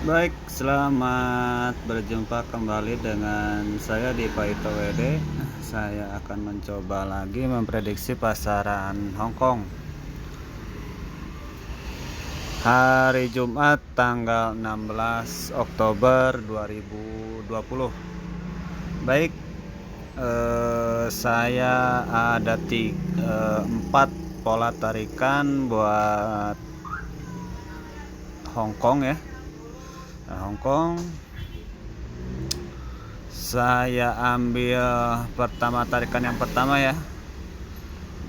Baik, selamat berjumpa kembali dengan saya di Paito WD. Saya akan mencoba lagi memprediksi pasaran Hong Kong hari Jumat tanggal 16 Oktober 2020. Baik, saya ada 4 pola tarikan buat Hong Kong ya. Hong Kong saya ambil tarikan yang pertama ya.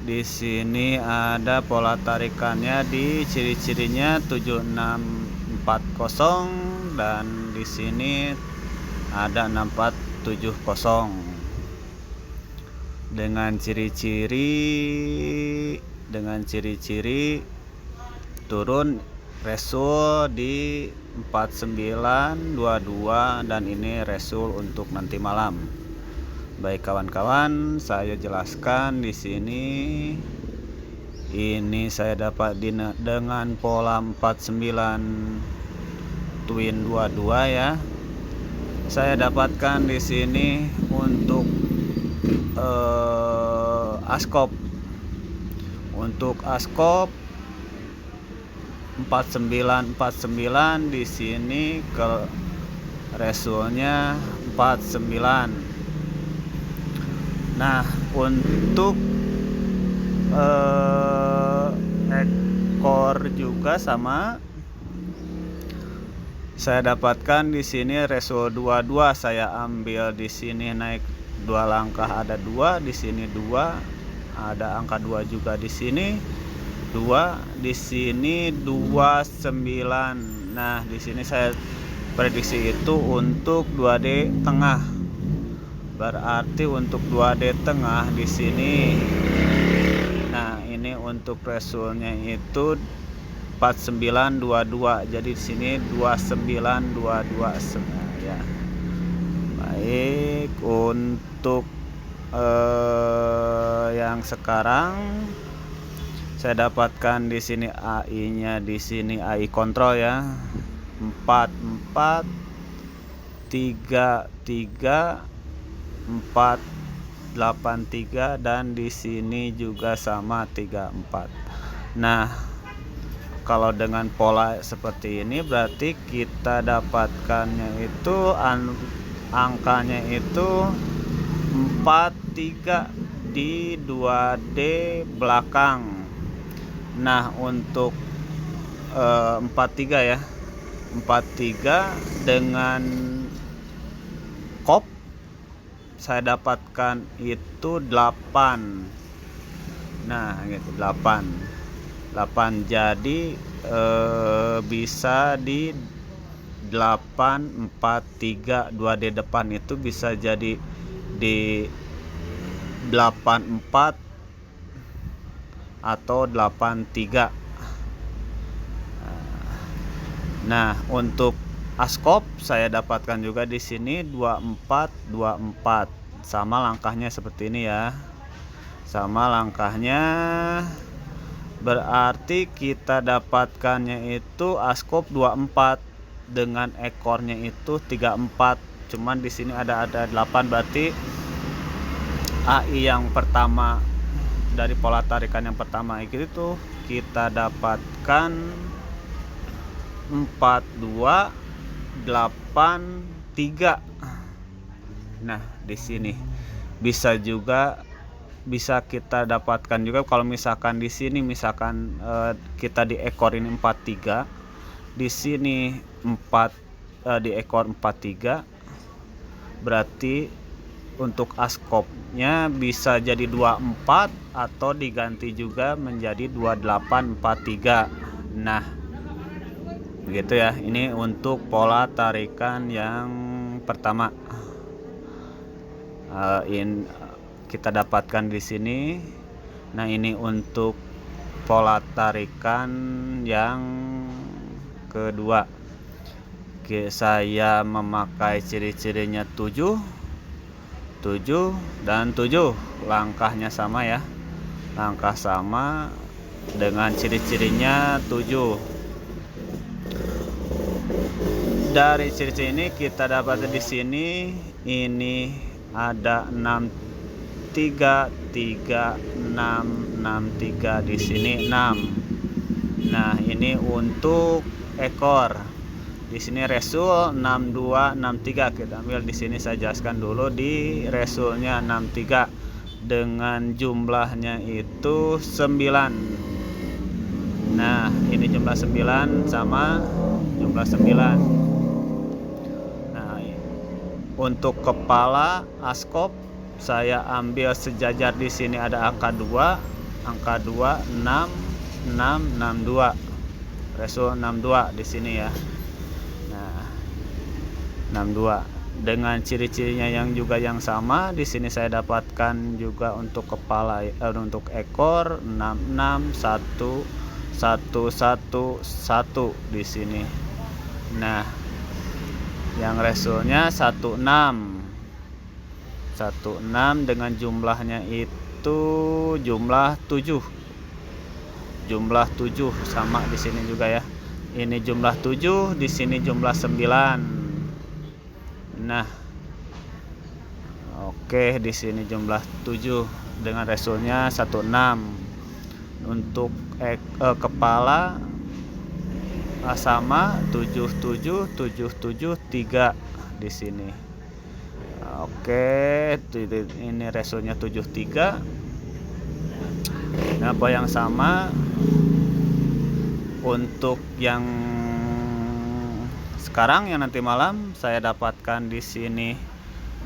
Di sini ada pola tarikannya, di ciri-cirinya 7640 dan di sini ada 6470 dengan ciri-ciri turun resul di 4922 dan ini resul untuk nanti malam. Baik kawan-kawan, saya jelaskan di sini. Ini saya dapat dengan pola 49 twin 22 ya. Saya dapatkan di sini untuk askop. Untuk askop 4949 di sini ke resulnya 49. Nah, untuk ekor juga sama. Saya dapatkan di sini resul 22. Saya ambil di sini naik 2 langkah ada 2, di sini 2, ada angka 2 juga di sini. 2 di sini 29. Nah, di sini saya prediksi itu untuk 2D tengah. Berarti untuk 2D tengah di sini. Nah, ini untuk resulnya itu 4922. Jadi di sini 2922 ya. Baik, untuk yang sekarang saya dapatkan di sini AI-nya, di sini AI kontrol ya. 44 33 483 dan di sini juga sama 34. Nah, kalau dengan pola seperti ini berarti kita dapatkannya itu angkanya itu 43 di 2D belakang. Nah, untuk 43 ya. 43 dengan kop saya dapatkan itu 8. Nah, gitu 8. Jadi bisa di 843 2D depan itu bisa jadi di 84 atau 83. Nah, untuk askop saya dapatkan juga di sini 2424. Sama langkahnya seperti ini ya. Sama langkahnya. Berarti kita dapatkannya itu askop 24 dengan ekornya itu 34. Cuman di sini ada 8, berarti AI yang pertama dari pola tarikan yang pertama itu kita dapatkan 4283. Nah, di sini bisa kita dapatkan juga kalau misalkan di sini kita di ekor ini 43, di sini 4 di ekor 43, berarti untuk askopnya bisa jadi 24 atau diganti juga menjadi 2843. Nah, begitu ya. Ini untuk pola tarikan yang pertama. Kita dapatkan di sini. Nah, ini untuk pola tarikan yang kedua. Oke, saya memakai ciri-cirinya 7 dan 7. Langkahnya sama ya. Langkah sama dengan ciri-cirinya 7. Dari ciri-ciri ini kita dapat di sini ini ada 63 3 6 63 di sini 6. Nah, ini untuk ekor. Di sini resul 6263. Kita ambil di sini, saya jelaskan dulu di resulnya 63 dengan jumlahnya itu 9. Nah, ini jumlah 9 sama jumlah 9. Untuk kepala askop saya ambil sejajar, di sini ada angka 2, 6 62. Resul 62 di sini ya. Nah, 62 dengan ciri-cirinya yang juga yang sama. Di sini saya dapatkan juga untuk kepala untuk ekor 66 1 1 1 1 di sini. Nah, yang resulnya 16 dengan jumlahnya itu jumlah 7 sama di sini juga ya. Ini jumlah 7, di sini jumlah 9. Nah, oke, di sini jumlah 7 dengan resulnya 16. Untuk kepala sama 77 77 3 di sini. Oke, ini resulnya 73. Nah, apa yang sama untuk yang sekarang, yang nanti malam saya dapatkan di sini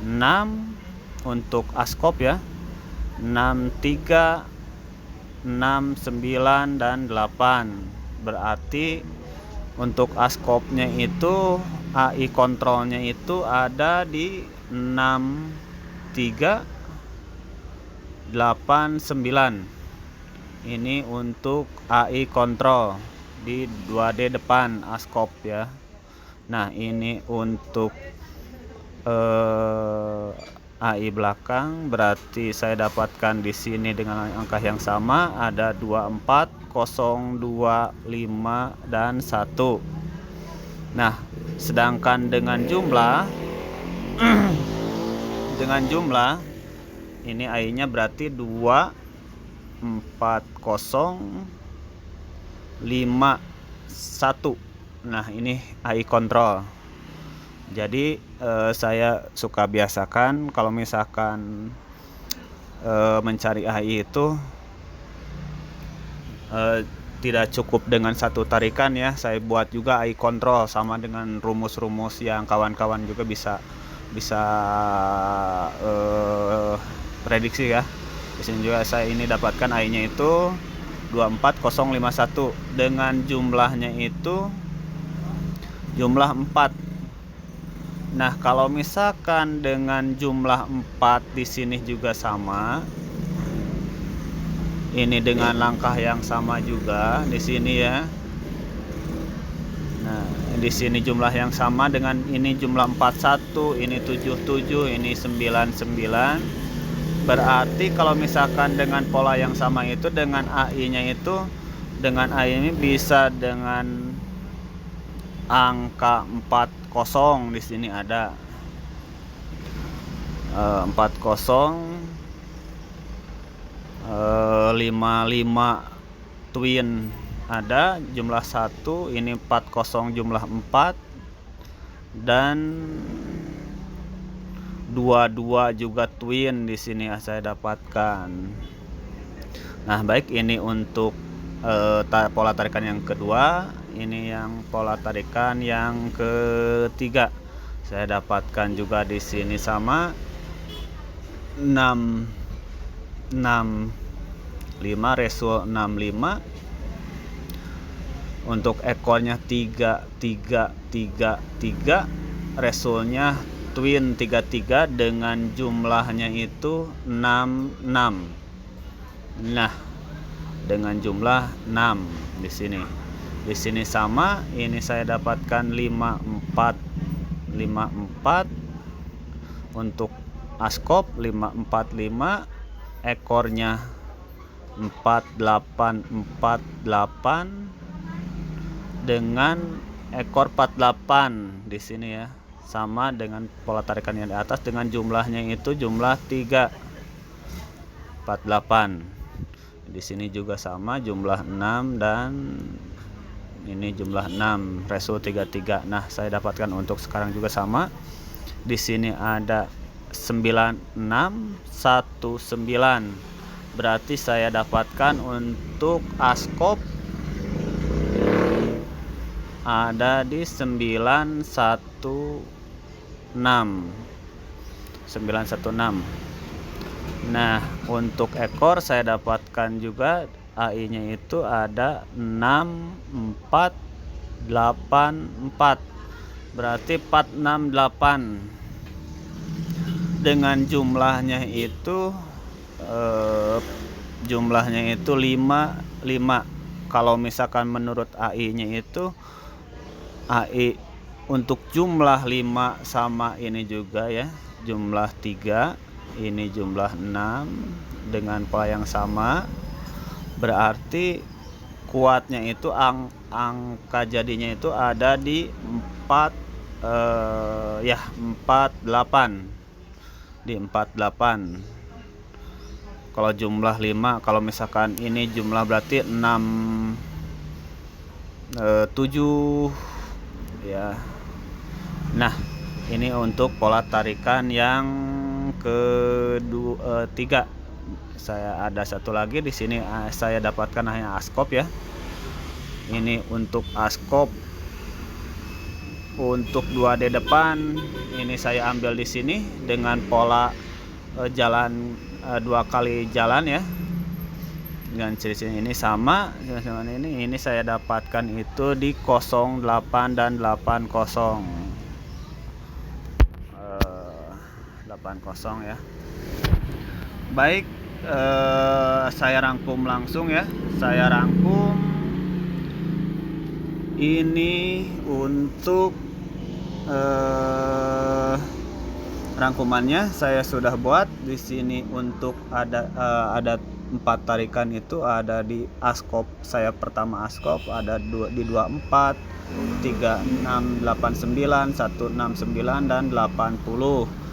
6 untuk askop ya. 63 6 9 dan 8. Berarti untuk askopnya itu AI kontrolnya itu ada di 6 3 8 9. Ini untuk AI kontrol di 2D depan askop ya. Nah, ini untuk AI belakang, berarti saya dapatkan di sini dengan angka yang sama ada 24 0 2 5 dan 1. Nah, sedangkan dengan jumlah ini AI-nya berarti 2 4 0 5 1. Nah, ini AI kontrol. Jadi saya suka biasakan kalau misalkan mencari AI itu tidak cukup dengan satu tarikan ya. Saya buat juga AI kontrol sama dengan rumus-rumus yang kawan-kawan juga bisa prediksi ya. Di sini juga saya ini dapatkan AI-nya itu 24051 dengan jumlahnya itu jumlah 4. Nah, kalau misalkan dengan jumlah 4 di sini juga sama. Ini dengan langkah yang sama juga di sini ya. Nah, di sini jumlah yang sama dengan ini jumlah 41, ini 77, ini 99. Berarti kalau misalkan dengan pola yang sama itu dengan AI-nya itu, dengan AI ini bisa dengan angka 40 di sini ada 40 55 twin ada jumlah 1, ini 40 jumlah 4 dan 22 juga twin di sini saya dapatkan. Nah, baik, ini untuk pola tarikan yang kedua. Ini yang pola tarikan yang ketiga. Saya dapatkan juga di sini sama 65 resul 65. Untuk ekornya 3 3 3 3, resulnya twin 33 dengan jumlahnya itu 66. Nah, dengan jumlah 6 di sini. Di sini sama, ini saya dapatkan 54 untuk askop 545, ekornya 4848 dengan ekor 48 di sini ya, sama dengan pola tarikan yang di atas dengan jumlahnya itu jumlah 3 48. Di sini juga sama jumlah 6 dan ini jumlah 6, ratio 33. Nah, saya dapatkan untuk sekarang juga sama. Di sini ada 9619. Berarti saya dapatkan untuk askop ada di 916. Nah, untuk ekor saya dapatkan juga AI-nya itu ada 6484. Berarti 468. Dengan jumlahnya itu 5. Kalau misalkan menurut AI-nya itu AI untuk jumlah 5 sama ini juga ya, jumlah 3, ini jumlah 6 dengan pola yang sama, berarti kuatnya itu angka jadinya itu ada di 48, di 48. Kalau jumlah 5, kalau misalkan ini jumlah berarti 7 ya. Nah, ini untuk pola tarikan yang ketiga. Saya ada satu lagi di sini, saya dapatkan hanya askop ya. Ini untuk askop untuk 2D depan, ini saya ambil di sini dengan pola jalan 2 kali jalan ya. Dengan ciri-ciri ini sama dengan ini saya dapatkan itu di 08 dan 80. 80 ya. Baik, saya rangkum langsung ya. Saya rangkum ini untuk rangkumannya saya sudah buat di sini. Untuk ada 4 tarikan itu ada di askop saya pertama, askop ada di 24, 3689, 169 dan 80.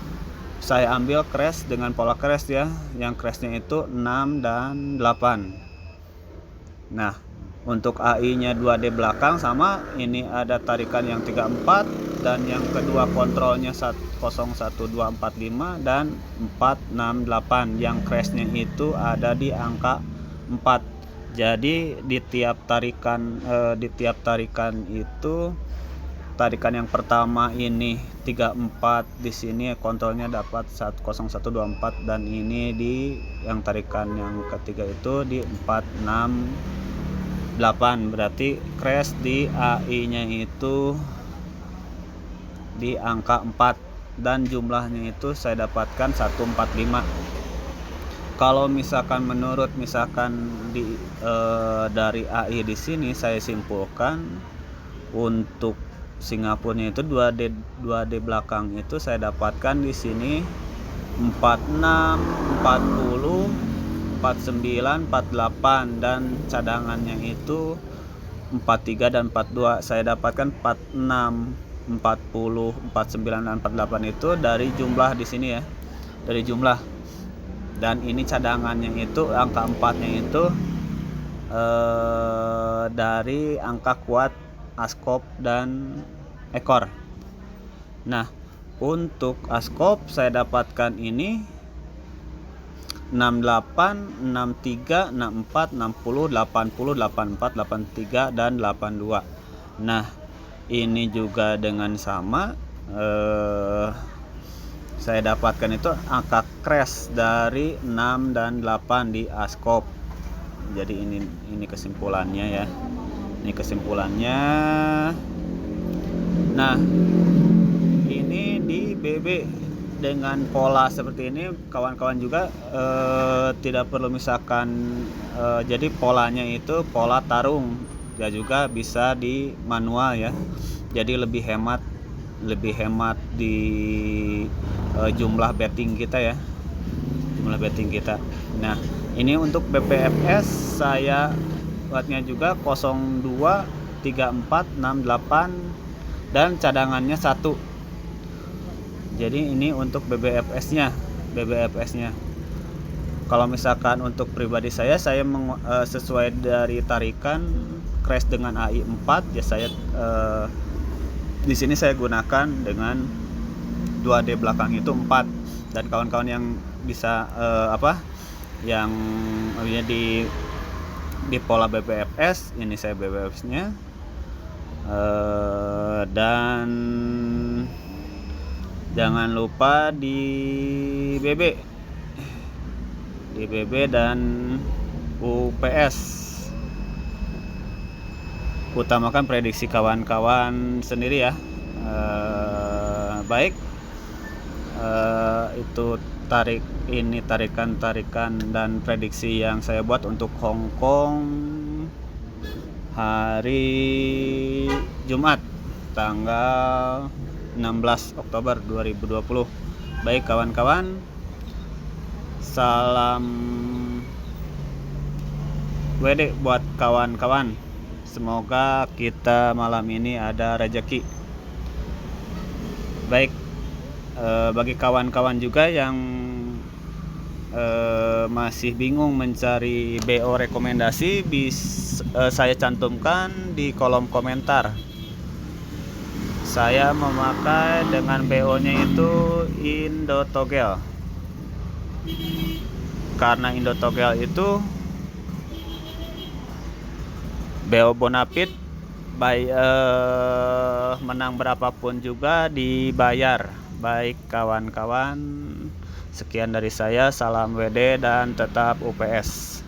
Saya ambil crash dengan pola crash ya, yang crashnya itu 6 dan 8. Nah, untuk AI-nya 2D belakang sama, ini ada tarikan yang 34 dan yang kedua kontrolnya 01245 dan 468. Yang crashnya itu ada di angka 4. Jadi di tiap tarikan itu, tarikan yang pertama ini 34, di sini kontrolnya dapat 0124 dan ini di yang tarikan yang ketiga itu di 468. Berarti crash di AI-nya itu di angka 4 dan jumlahnya itu saya dapatkan 145. Kalau misalkan menurut dari AI di sini saya simpulkan untuk Singapurnya itu 2D belakang itu saya dapatkan di sini 46, 40, 49, 48 dan cadangannya itu 43 dan 42. Saya dapatkan 46, 40, 49 dan 48 itu dari jumlah di sini ya. Dari jumlah. Dan ini cadangannya itu angka 4-nya itu dari angka kuat askop dan ekor. Nah, untuk askop saya dapatkan ini 68, 63, 64, 60, 80, 84, 83 dan 82. Nah, ini juga dengan sama saya dapatkan itu angka crash dari 6 dan 8 di askop. Jadi ini kesimpulannya ya. Ini kesimpulannya. Nah, ini di BB dengan pola seperti ini kawan-kawan juga tidak perlu misalkan jadi polanya itu pola tarung ya, juga bisa di manual ya. Jadi lebih hemat di jumlah betting kita ya. Jumlah betting kita. Nah, ini untuk BPFS saya buatnya juga 02 3468 dan cadangannya 1. Jadi ini untuk BBFS-nya. Kalau misalkan untuk pribadi saya sesuai dari tarikan crash dengan AI 4 ya, saya di sini saya gunakan dengan 2D belakang itu 4. Dan kawan-kawan yang bisa yang di pola BBFS, ini saya BBFS-nya, dan jangan lupa di BB dan UPS. Utamakan prediksi kawan-kawan sendiri ya. Baik, itu tarikan dan prediksi yang saya buat untuk Hong Kong hari Jumat tanggal 16 Oktober 2020. Baik kawan-kawan, salam WD buat kawan-kawan. Semoga kita malam ini ada rezeki. Baik, bagi kawan-kawan juga yang masih bingung mencari BO rekomendasi, saya cantumkan di kolom komentar. Saya memakai dengan BO-nya itu Indotogel. Karena Indotogel itu BO Bonafit, menang berapapun juga dibayar. Baik kawan-kawan, sekian dari saya, salam WD dan tetap UPS.